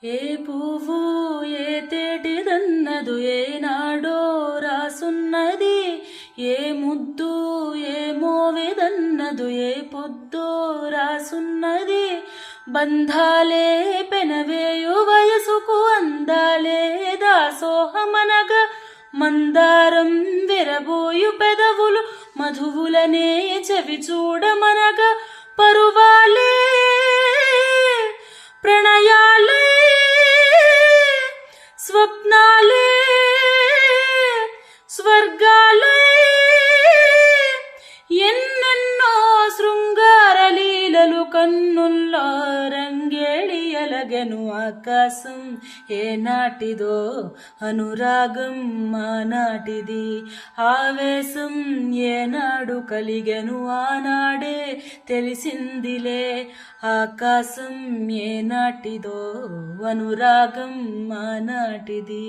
ఏ పువ్వు ఏ తేటిదన్నదు ఏనాడో రాసున్నది, ఏ ముద్దు ఏ మోవిదన్నదు ఏ పొద్దో రాసున్నది. బంధాలే పెనవేయు వయసుకు అందాలే దాసోహమనగా, మందారం విరబోయు పెదవులు మధువులనే చెవి చూడమనగా, పరువాలే ప్రణయాలే స్వప్నాలే స్వర్గాలే ఎన్నెన్నో శృంగార లీలలు కన్నుల్లో రంగేళియలగెను. ఆకాశం ఏనాటిదో అనురాగం ఆనాటిది, ఆవేశం ఏనాడు కలిగెను ఆనాడే తెలిసిందిలే. ఆకాశం ఏనాటిదో అనురాగం ఆనాటిది.